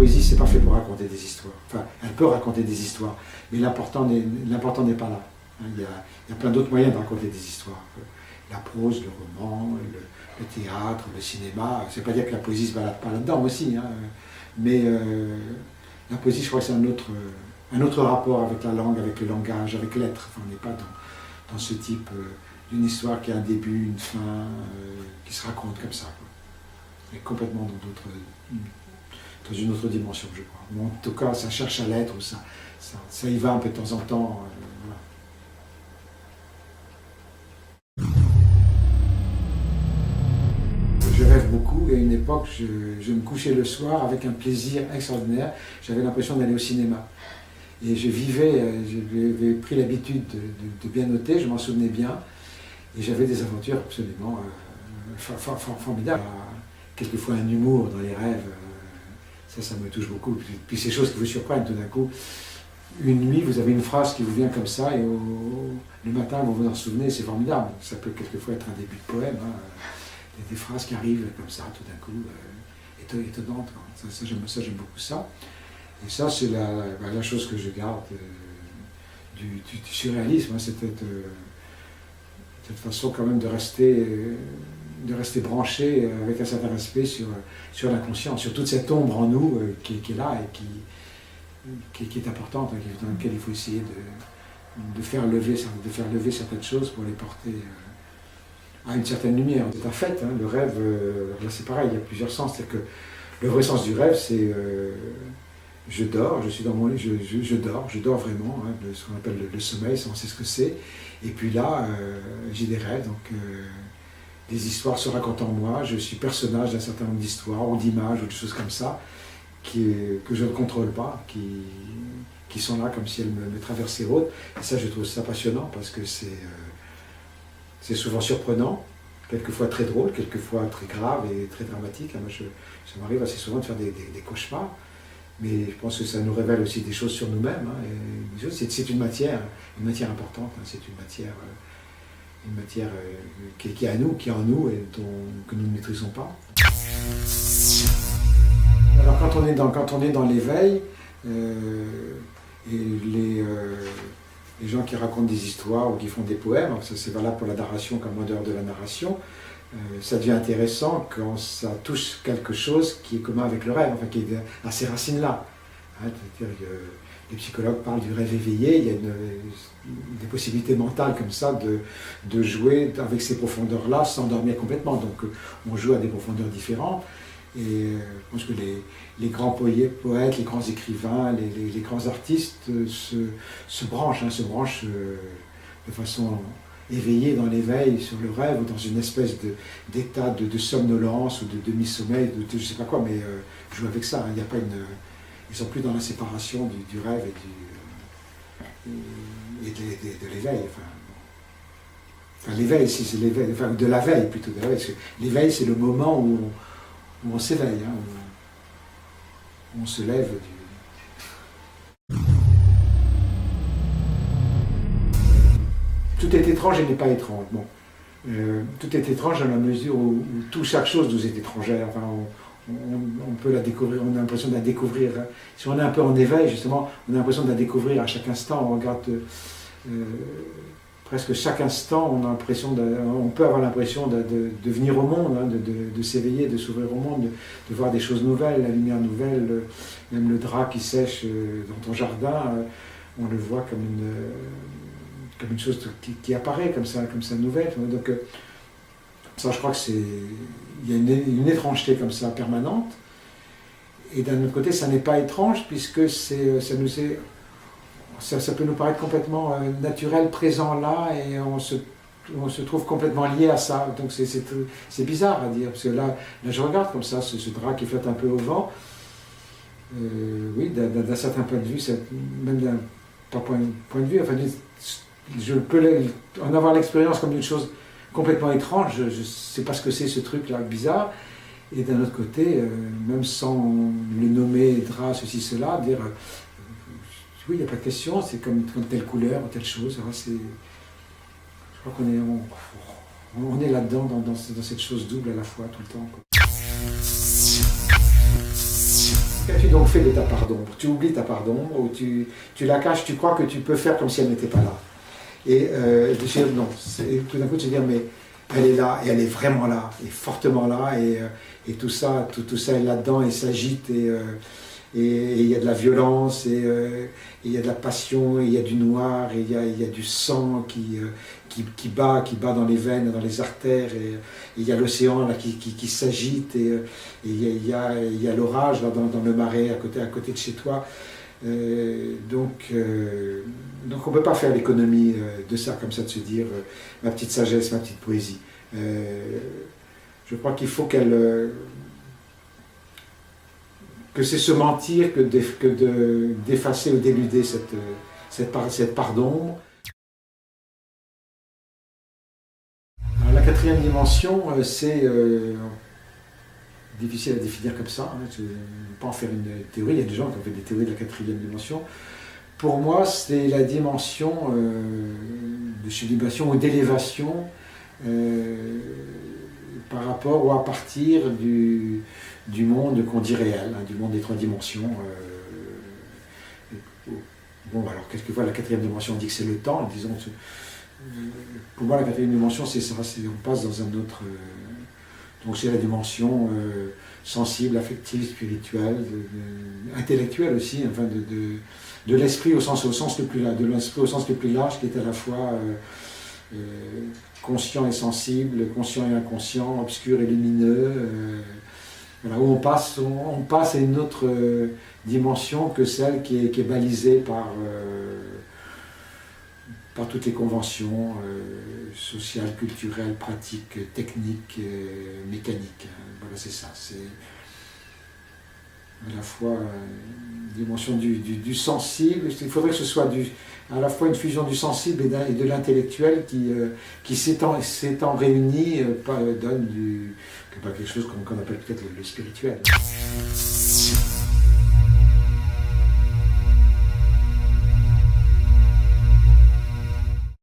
poésie, c'est pas fait pour raconter des histoires. Enfin, elle peut raconter des histoires, mais l'important n'est pas là. Hein, il y a plein d'autres moyens de raconter des histoires. La prose, le roman, le théâtre, le cinéma. C'est pas dire que la poésie se balade pas là-dedans aussi, hein, mais la poésie, je crois que c'est un autre rapport avec la langue, avec le langage, avec l'être. Enfin, on n'est pas dans ce type d'une histoire qui a un début, une fin, qui se raconte comme ça, quoi. Et complètement dans une autre dimension, je crois. Ou en tout cas, ça cherche à l'être, ou ça y va un peu de temps en temps. Voilà. Je rêve beaucoup, et à une époque, je me couchais le soir avec un plaisir extraordinaire. J'avais l'impression d'aller au cinéma. Et j'avais pris l'habitude de bien noter, je m'en souvenais bien, et j'avais des aventures absolument formidables. Quelquefois un humour dans les rêves, ça me touche beaucoup. Puis ces choses qui vous surprennent tout d'un coup. Une nuit, vous avez une phrase qui vous vient comme ça, et le matin, vous vous en souvenez, c'est formidable. Ça peut quelquefois être un début de poème, hein. Des phrases qui arrivent comme ça, tout d'un coup, étonnantes. Ça, j'aime beaucoup ça. Et ça, c'est la chose que je garde du surréalisme, hein, cette façon quand même de rester branché avec un certain respect sur l'inconscient, sur toute cette ombre en nous qui est là et qui est importante, hein, dans laquelle il faut essayer de faire lever certaines choses pour les porter à une certaine lumière. C'est un fait, hein, le rêve, là c'est pareil, il y a plusieurs sens. C'est-à-dire que le vrai sens du rêve, c'est je dors, je suis dans mon lit, je dors vraiment, hein, ce qu'on appelle le sommeil, on sait ce que c'est. Et puis là, j'ai des rêves, donc des histoires se racontent en moi, je suis personnage d'un certain nombre d'histoires, ou d'images, ou de choses comme ça, que je ne contrôle pas, qui sont là comme si elles me traversaient haute. Et ça, je trouve ça passionnant, parce que c'est souvent surprenant, quelquefois très drôle, quelquefois très grave et très dramatique. Moi, ça m'arrive assez souvent de faire des cauchemars, mais je pense que ça nous révèle aussi des choses sur nous-mêmes. Hein, c'est une matière importante, hein, c'est une matière qui est à nous, qui est en nous et que nous ne maîtrisons pas. Alors quand on est dans l'éveil, et les gens qui racontent des histoires ou qui font des poèmes, ça c'est valable pour la narration comme en dehors de la narration, ça devient intéressant quand ça touche quelque chose qui est commun avec le rêve, enfin qui est à ces racines-là. Hein, les psychologues parlent du rêve éveillé, il y a des possibilités mentales comme ça de jouer avec ces profondeurs-là sans dormir complètement. Donc on joue à des profondeurs différentes. Et je pense que les grands poètes, les grands écrivains, les grands artistes se branchent de façon éveillée dans l'éveil sur le rêve ou dans une espèce d'état de somnolence ou de demi-sommeil, je ne sais pas quoi, mais jouent avec ça. Hein. Il y a pas ils ne sont plus dans la séparation du rêve et de l'éveil. Enfin, l'éveil, si c'est l'éveil, enfin de la veille plutôt. De la veille, parce que l'éveil, c'est le moment où on s'éveille, hein, où on se lève Tout est étrange et n'est pas étrange. Bon. Tout est étrange dans la mesure où chaque chose nous est étrangère. Enfin, on peut la découvrir, on a l'impression de la découvrir. Si on est un peu en éveil, justement, on a l'impression de la découvrir à chaque instant. On regarde presque chaque instant, on peut avoir l'impression de venir au monde, hein, de s'éveiller, de s'ouvrir au monde, de voir des choses nouvelles, la lumière nouvelle, même le drap qui sèche dans ton jardin, on le voit comme une chose qui apparaît comme ça nouvelle. Donc ça, je crois que il y a une étrangeté comme ça permanente. Et d'un autre côté, ça n'est pas étrange puisque ça peut nous paraître complètement naturel, présent là, et on se trouve complètement lié à ça. Donc c'est bizarre à dire, parce que là je regarde comme ça, ce drap qui flotte un peu au vent. Oui, d'un certain point de vue, même d'un point de vue, enfin, je peux en avoir l'expérience comme d'une chose complètement étrange. Je ne sais pas ce que c'est ce truc-là bizarre. Et d'un autre côté, même sans le nommer, drap, ceci, cela, dire oui, il n'y a pas de question, c'est comme telle couleur ou telle chose. Alors je crois qu'on est là-dedans, dans cette chose double à la fois, tout le temps, quoi. Qu'as-tu donc fait de ta part d'ombre? Tu oublies ta part d'ombre ou tu la caches, tu crois que tu peux faire comme si elle n'était pas là. Et de se dire non, tout d'un coup de se dire mais elle est là et elle est vraiment là, et fortement là, et tout ça est là-dedans et s'agite, et il y a de la violence, et il y a de la passion, et il y a du noir, et il y a du sang qui bat dans les veines, dans les artères, et il y a l'océan là qui s'agite, et il y a l'orage là dans le marais à côté de chez toi. Donc on ne peut pas faire l'économie de ça, comme ça, de se dire ma petite sagesse, ma petite poésie. Je crois qu'il faut que c'est se mentir que d'effacer ou d'éluder cette part d'ombre. La quatrième dimension, c'est difficile à définir comme ça, hein. Je ne vais pas en faire une théorie, il y a des gens qui ont fait des théories de la quatrième dimension. Pour moi, c'est la dimension de sublimation ou d'élévation par rapport ou à partir du monde qu'on dit réel, hein, du monde des trois dimensions. Bon, alors quelquefois la quatrième dimension, on dit que c'est le temps, disons. Pour moi, la quatrième dimension, c'est ça, on passe dans un autre. Donc c'est la dimension sensible, affective, spirituelle, intellectuelle aussi, enfin de l'esprit au sens le plus large, de l'esprit au sens le plus large, qui est à la fois conscient et sensible, conscient et inconscient, obscur et lumineux. Voilà, où on passe à une autre dimension que celle qui est balisée par toutes les conventions sociales, culturelles, pratiques, techniques, mécaniques. Voilà, c'est ça. C'est à la fois une dimension du sensible. Il faudrait que ce soit à la fois une fusion du sensible et de l'intellectuel qui s'étant réunis, donne quelque chose qu'on appelle peut-être le spirituel.